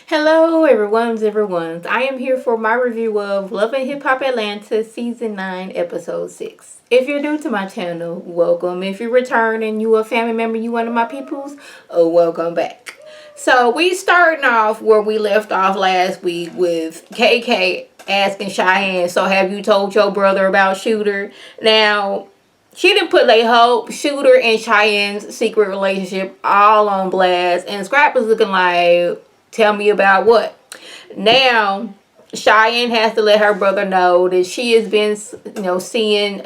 Hello, everyone's. I am here for my review of Love and Hip Hop Atlanta Season 9, Episode 6. If you're new to my channel, welcome. If you return and you a family member, you one of my peoples, welcome back. So we starting off where we left off last week with KK asking Cheyenne, so have you told your brother about Shooter? Now, she didn't put like Hope, Shooter, and Cheyenne's secret relationship all on blast, and Scrap is looking like, tell me about what? Now, Cheyenne has to let her brother know that she has been, seeing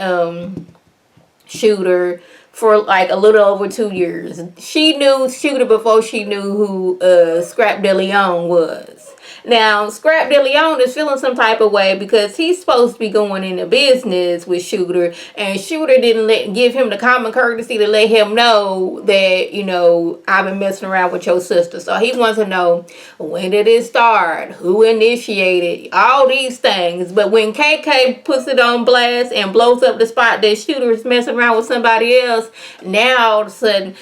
Shooter for like a little over 2 years. She knew Shooter before she knew who Scrap De Leon was. Now, Scrap De Leon is feeling some type of way because he's supposed to be going into business with Shooter, and Shooter didn't give him the common courtesy to let him know that, I've been messing around with your sister. So he wants to know, when did it start? Who initiated? All these things. But when KK puts it on blast and blows up the spot that Shooter is messing around with somebody else, now all of a sudden,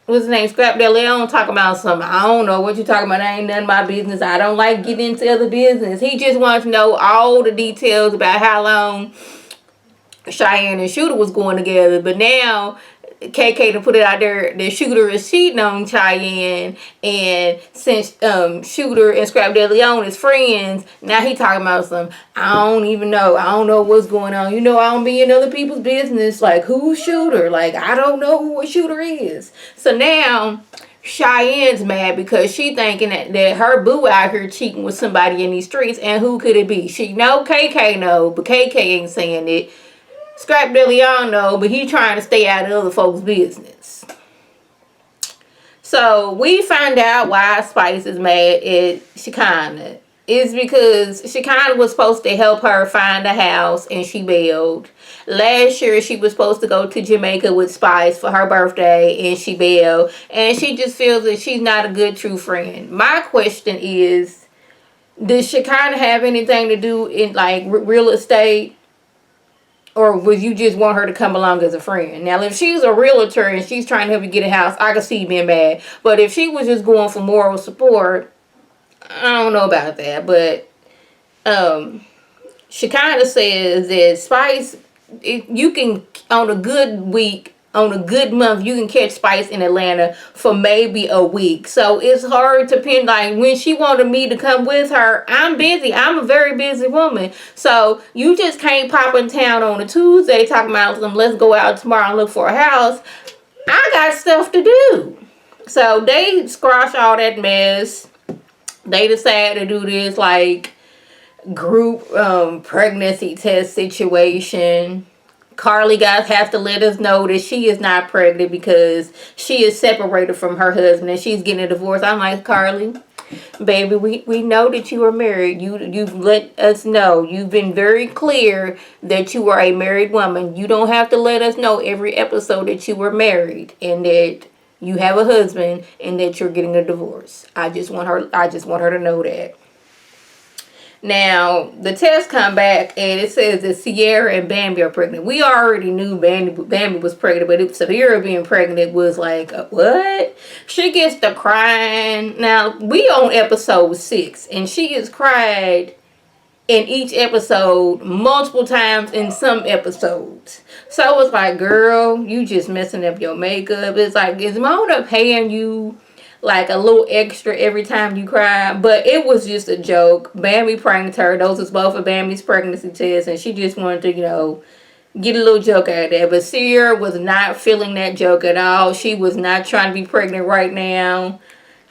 what's his name? Scrap De Leon talking about something. I don't know what you're talking about. That ain't none of my business. I don't like getting into other business. He just wants to know all the details about how long Cheyenne and Shooter was going together. But now KK to put it out there, the Shooter is cheating on Cheyenne, and since Shooter and Scrap De Leon is friends, now he talking about some, I don't even know. I don't know what's going on. I don't be in other people's business. Like, who's Shooter? Like, I don't know who a Shooter is. So now Cheyenne's mad because she thinking that her boo out here cheating with somebody in these streets, and who could it be? She know KK know, but KK ain't saying it. Scrap De Leon know, but he trying to stay out of other folks' business. So we find out why Spice is mad at Shekinah. It's because Shekinah was supposed to help her find a house and she bailed. Last year she was supposed to go to Jamaica with Spice for her birthday and she bailed. And she just feels that she's not a good true friend. My question is, does Shekinah have anything to do in like real estate? Or would you just want her to come along as a friend? Now, if she's a realtor and she's trying to help you get a house, I could see you being mad. But if she was just going for moral support, I don't know about that. But she kind of says that Spice, you can, on a good week, on a good month, you can catch Spice in Atlanta for maybe a week. So it's hard to pin, like when she wanted me to come with her, I'm busy. I'm a very busy woman. So you just can't pop in town on a Tuesday talking about let's go out tomorrow and look for a house. I got stuff to do. So they squash all that mess. They decided to do this like group pregnancy test situation. Carly guys have to let us know that she is not pregnant because she is separated from her husband and she's getting a divorce. I'm like, Carly, baby, we know that you are married. You've let us know. You've been very clear that you are a married woman. You don't have to let us know every episode that you were married and that you have a husband and that you're getting a divorce. I just want her to know that. Now, the test come back and it says that Sierra and Bambi are pregnant. We already knew Bambi was pregnant, but Sierra being pregnant was like, what? She gets to crying. Now, we on episode 6, and she has cried in each episode multiple times in some episodes. So it's like, girl, you just messing up your makeup. It's like, is Mona paying you like a little extra every time you cry? But it was just a joke. Bambi pranked her. Those was both of Bambi's pregnancy tests, and she just wanted to, get a little joke out of that. But Sierra was not feeling that joke at all. She was not trying to be pregnant right now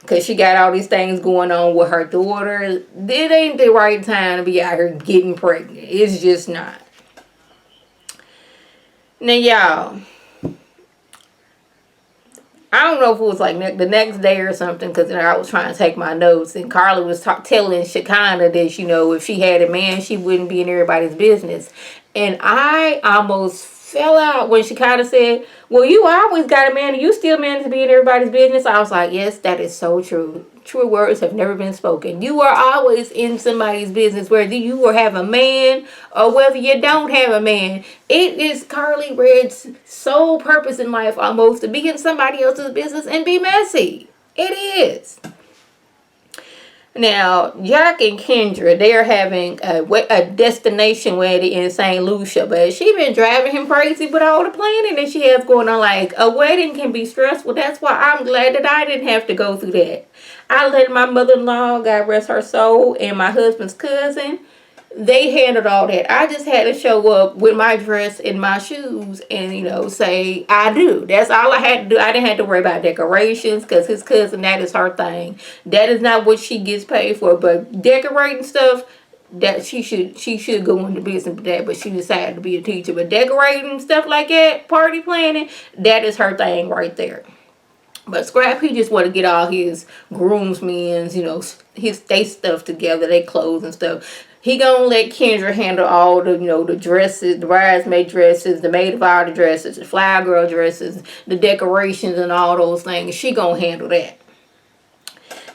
because she got all these things going on with her daughter. It ain't the right time to be out here getting pregnant. It's just not. Now, y'all, I don't know if it was like the next day or something, because I was trying to take my notes, and Carly was telling Shekinah that, if she had a man, she wouldn't be in everybody's business. And I almost fell out when Shekinah said, well, you always got a man and you still manage to be in everybody's business. I was like, yes, that is so true. True words have never been spoken. You are always in somebody's business, whether you have a man or whether you don't have a man. It is Carly Red's sole purpose in life almost to be in somebody else's business and be messy. It is. Now, Jack and Kendra, they're having a destination wedding in St. Lucia, but she been driving him crazy with all the planning that she has going on. Like, a wedding can be stressful. That's why I'm glad that I didn't have to go through that. I let my mother-in-law, God rest her soul, and my husband's cousin, they handled all that. I just had to show up with my dress and my shoes and, say I do. That's all I had to do. I didn't have to worry about decorations because his cousin, that is her thing. That is not what she gets paid for. But decorating stuff, that she should go into business with that, but she decided to be a teacher. But decorating stuff like that, party planning, that is her thing right there. But Scrap, he just want to get all his groomsmen's, they stuff together, they clothes and stuff. He gonna let Kendra handle all the, the dresses, the bridesmaid dresses, the maid of honor dresses, the flower girl dresses, the decorations and all those things. She gonna handle that.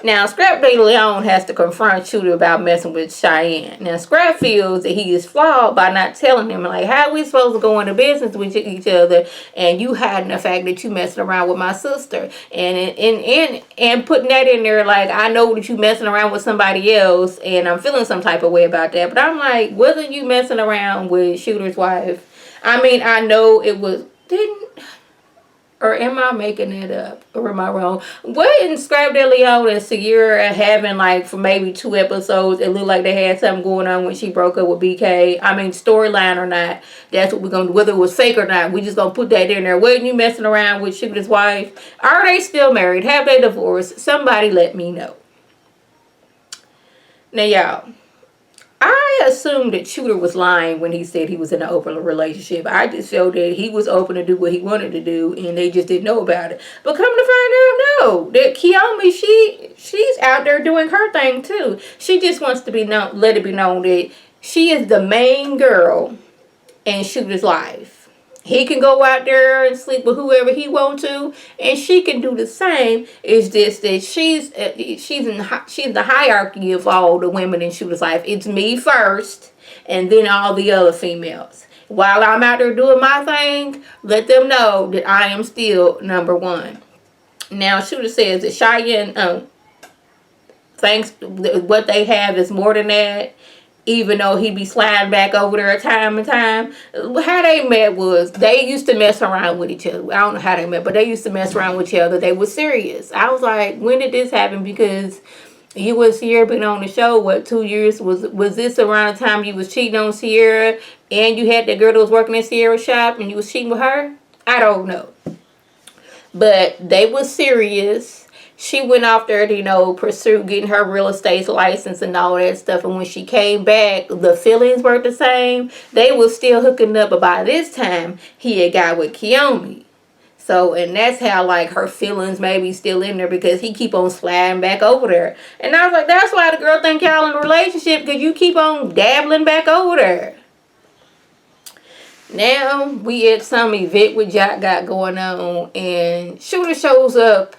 Now, Scrap De Leon has to confront Shooter about messing with Cheyenne. Now, Scrap feels that he is flawed by not telling him, like, how are we supposed to go into business with each other and you hiding the fact that you messing around with my sister and putting that in there, like, I know that you messing around with somebody else and I'm feeling some type of way about that. But I'm like, wasn't you messing around with Shooter's wife? I mean, I know it was, or am I making it up? Or am I wrong? Wasn't Scrap De Leon and Sierra having, like, for maybe 2 episodes, it looked like they had something going on when she broke up with BK? I mean, storyline or not, that's what we're going to do. Whether it was fake or not, we just going to put that in there. Wasn't you messing around with Shooter's wife? Are they still married? Have they divorced? Somebody let me know. Now, y'all, I assumed that Shooter was lying when he said he was in an open relationship. I just felt that he was open to do what he wanted to do, and they just didn't know about it. But come to find out, no, that Kiyomi, she's out there doing her thing too. She just wants to be known, let it be known that she is the main girl in Shooter's life. He can go out there and sleep with whoever he wants to, and she can do the same. It's just that she's the hierarchy of all the women in Shooter's life. It's me first, and then all the other females. While I'm out there doing my thing, let them know that I am still number one. Now, Shooter says that Cheyenne thinks what they have is more than that. Even though he be sliding back over there time and time. How they met was, they used to mess around with each other. I don't know how they met, but they used to mess around with each other. They were serious. I was like, when did this happen? Because you and Sierra been on the show, what, 2 years? Was this around the time you was cheating on Sierra and you had that girl that was working at Sierra's shop and you was cheating with her? I don't know. But they were serious. She went off there to, pursue getting her real estate license and all that stuff. And when she came back, the feelings weren't the same. They were still hooking up. But by this time, he had got with Kiyomi. So, and that's how, like, her feelings maybe still in there because he keep on sliding back over there. And I was like, that's why the girl think y'all in a relationship, because you keep on dabbling back over there. Now, we at some event with Jack got going on, and Shooter shows up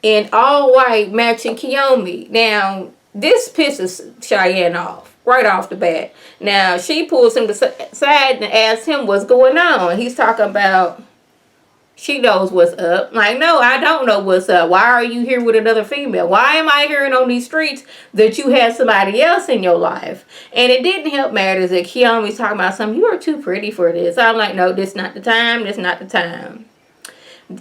in all white matching Kiyomi. Now, this pisses Cheyenne off right off the bat. Now, she pulls him aside and asks him what's going on. He's talking about she knows what's up. Like, no, I don't know what's up. Why are you here with another female? Why am I hearing on these streets that you had somebody else in your life? And it didn't help matters that Kiyomi's talking about something. You are too pretty for this. I'm like, no, this not the time. This not the time.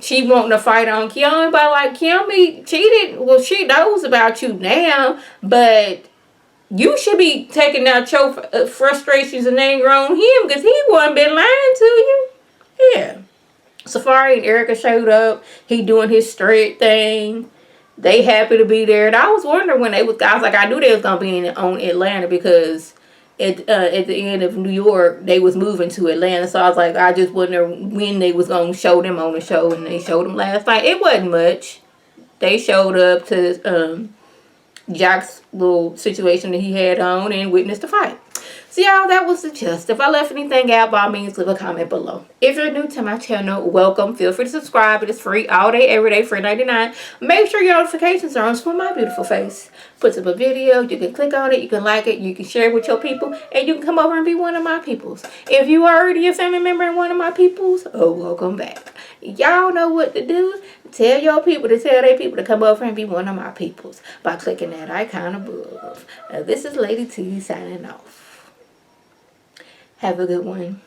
She wanting to fight on Kiyomi, but like, Kiyomi cheated. Well, she knows about you now, but you should be taking out your frustrations and anger on him because he wasn't been lying to you. Yeah. Safari and Erica showed up. He doing his straight thing. They happy to be there. And I was wondering when I was like, I knew they was going to be on Atlanta because at the end of New York, they was moving to Atlanta. So I was like, I just wonder when they was going to show them on the show. And they showed them last night. It wasn't much. They showed up to Jack's little situation that he had on and witnessed the fight. So y'all, that was the gist. If I left anything out, by all means, leave a comment below. If you're new to my channel, welcome. Feel free to subscribe. It is free all day, every day, free $99. Make sure your notifications are on for my beautiful face. Puts up a video. You can click on it. You can like it. You can share it with your people. And you can come over and be one of my peoples. If you are already a family member and one of my peoples, oh, welcome back. Y'all know what to do. Tell your people to tell their people to come over and be one of my peoples by clicking that icon above. This is Lady T signing off. Have a good one.